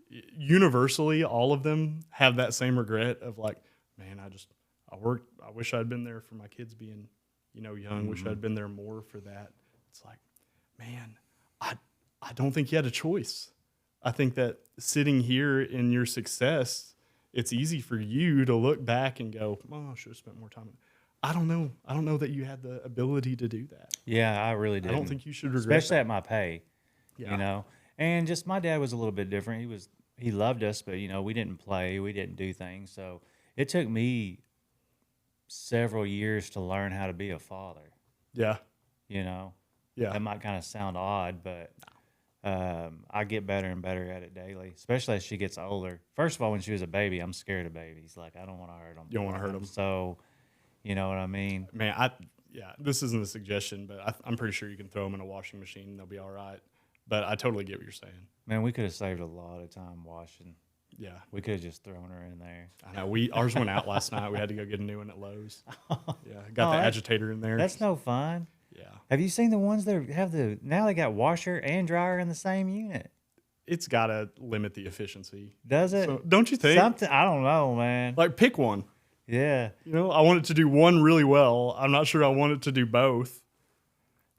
universally, all of them have that same regret of like, man, I wish I'd been there for my kids being, you know, young. Mm-hmm. Wish I'd been there more for that. It's like, man, I don't think you had a choice. I think that sitting here in your success, it's easy for you to look back and go, oh, I should have spent more time. I don't know. I don't know that you had the ability to do that. Yeah, I really did. I don't think you should regret especially that. At my pay, you know. And just my dad was a little bit different. He loved us, but, you know, we didn't play. We didn't do things. So it took me several years to learn how to be a father. Yeah. You know. Yeah. That might kind of sound odd, but I get better and better at it daily, especially as she gets older. First of all, when she was a baby, I'm scared of babies. Like, I don't want to hurt them. You don't want to hurt them. So, you know what I mean? Man, this isn't a suggestion, but I'm pretty sure you can throw them in a washing machine and they'll be all right. But I totally get what you're saying. Man, we could have saved a lot of time washing. Yeah. We could have just thrown her in there. I know. Ours went out last night. We had to go get a new one at Lowe's. Yeah. Got the agitator in there. That's no fun. Yeah. Have you seen the ones that have now they got washer and dryer in the same unit? It's got to limit the efficiency. Does it? So, don't you think? Something, I don't know, man. Like, pick one. Yeah. You know, I want it to do one really well. I'm not sure I want it to do both.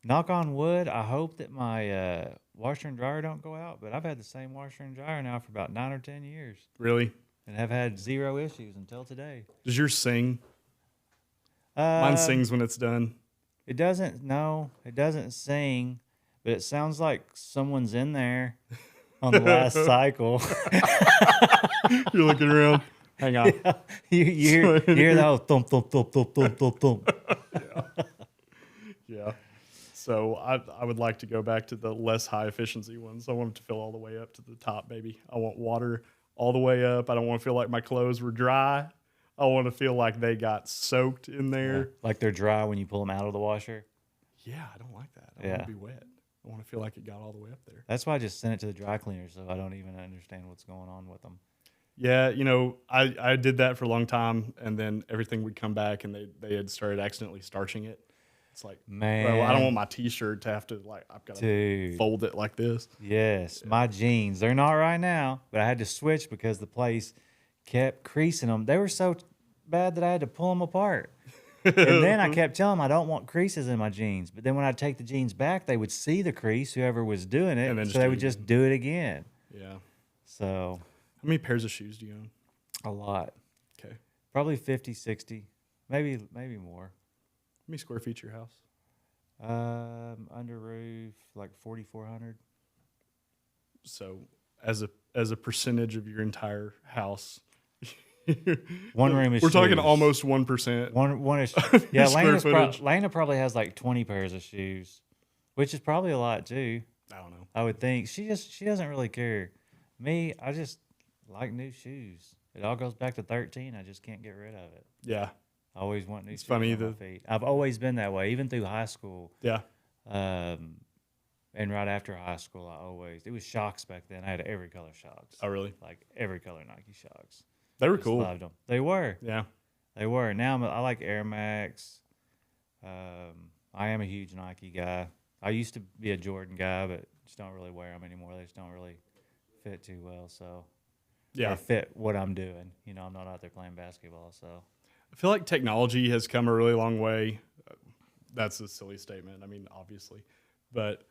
Knock on wood, I hope that my washer and dryer don't go out, but I've had the same washer and dryer now for about 9 or 10 years. Really? And have had 0 issues until today. Does yours sing? Mine sings when it's done. It doesn't sing, but it sounds like someone's in there on the last cycle. You're looking around. Hang on. Yeah. You hear that old thump, thump, thump, thump, thump, thump, thump. Yeah. So I would like to go back to the less high efficiency ones. I want it to fill all the way up to the top, baby. I want water all the way up. I don't want to feel like my clothes were dry. I want to feel like they got soaked in there. Yeah. Like they're dry when you pull them out of the washer. Yeah, I don't like that. I want to be wet. I want to feel like it got all the way up there. That's why I just sent it to the dry cleaner, so I don't even understand what's going on with them. Yeah, you know, I did that for a long time, and then everything would come back, and they had started accidentally starching it. It's like, man, well, I don't want my T-shirt to have to, like, I've got to fold it like this. Yes, my jeans, they're not right now, but I had to switch because the place kept creasing them. They were so bad that I had to pull them apart. And then I kept telling them I don't want creases in my jeans. But then when I take the jeans back, they would see the crease, whoever was doing it, and so they would just do it again. Yeah. So. How many pairs of shoes do you own? A lot. Okay. Probably 50, 60, maybe more. How many square feet your house? Under roof, like 4,400. So as a percentage of your entire house, one room is. We're talking almost 1%. One is. Yeah, Lana probably has like 20 pairs of shoes, which is probably a lot too. I don't know. I would think she doesn't really care. Me, I just like new shoes. It all goes back to 13. I just can't get rid of it. Yeah. I always want new shoes funny on my feet. I've always been that way, even through high school. Yeah. And right after high school, it was Shocks back then. I had every color Shocks. Oh, really? Like every color Nike Shocks. They were Just cool. loved them. They were. Yeah. They were. Now I like Air Max. I am a huge Nike guy. I used to be a Jordan guy, but just don't really wear them anymore. They just don't really fit too well. So, yeah, or fit what I'm doing. You know, I'm not out there playing basketball. So, I feel like technology has come a really long way. That's a silly statement. I mean, obviously, but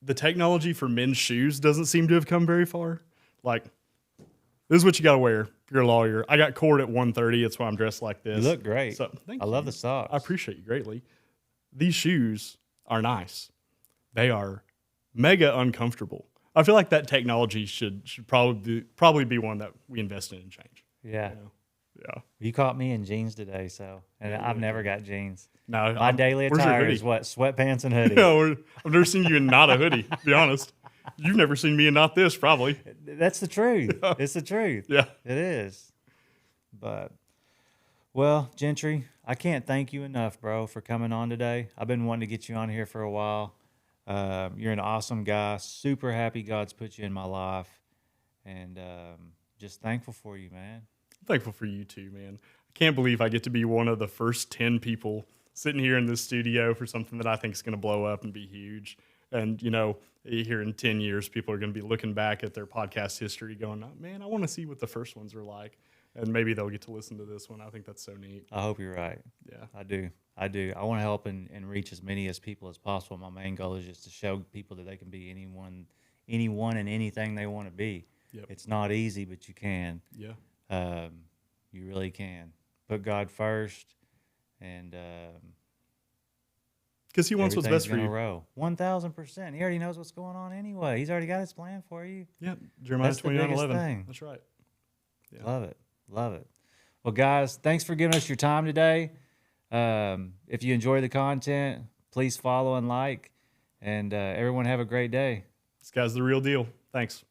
the technology for men's shoes doesn't seem to have come very far. Like, this is what you got to wear if you're a lawyer. I got court at 1:30. That's why I'm dressed like this. You look great. So, thank you. I love the socks. I appreciate you greatly. These shoes are nice. They are mega uncomfortable. I feel like that technology should probably be one that we invest in and change. Yeah. You know? Yeah. You caught me in jeans today, so I've never got jeans. No, my daily attire is what? Sweatpants and hoodie. No, I've never seen you in not a hoodie, to be honest. You've never seen me in not this, probably. That's the truth. Yeah. It's the truth. Yeah. It is. But, well, Gentry, I can't thank you enough, bro, for coming on today. I've been wanting to get you on here for a while. You're an awesome guy. Super happy God's put you in my life. And just thankful for you, man. I'm thankful for you too, man. I can't believe I get to be one of the first 10 people sitting here in this studio for something that I think is going to blow up and be huge. And, you know, here in 10 years, people are going to be looking back at their podcast history going, oh, man, I want to see what the first ones were like. And maybe they'll get to listen to this one. I think that's so neat. I hope you're right. Yeah. I do. I want to help and reach as many as people as possible. My main goal is just to show people that they can be anyone and anything they want to be. Yep. It's not easy, but you can. Yeah. You really can. Put God first, and because He wants what's best for you. 1,000%. He already knows what's going on anyway. He's already got His plan for you. Yeah. Jeremiah 29:11. That's right. Yeah. Love it. Well, guys, thanks for giving us your time today. If you enjoy the content, please follow and like, and everyone have a great day. This guy's the real deal. Thanks.